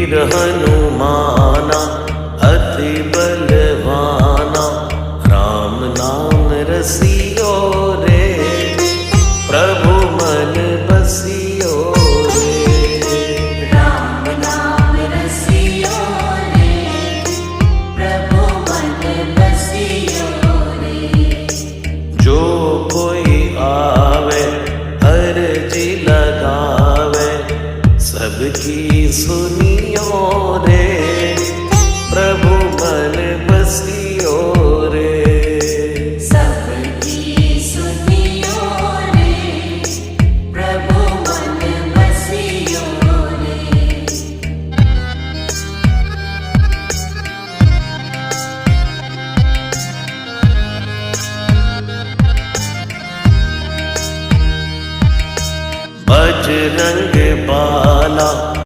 वीर हनुमाना अति बलवाना, राम नाम रसियो रे, प्रभु मन बसियो रे। राम नाम रसियो रे, प्रभु मन बसियो रे। जो कोई आवे अर्जी लगावे, सबकी सुनियो रे, प्रभु मन बसियो रे। सबकी सुनियो रे, प्रभु मन बसियो रे। बजरंग बाण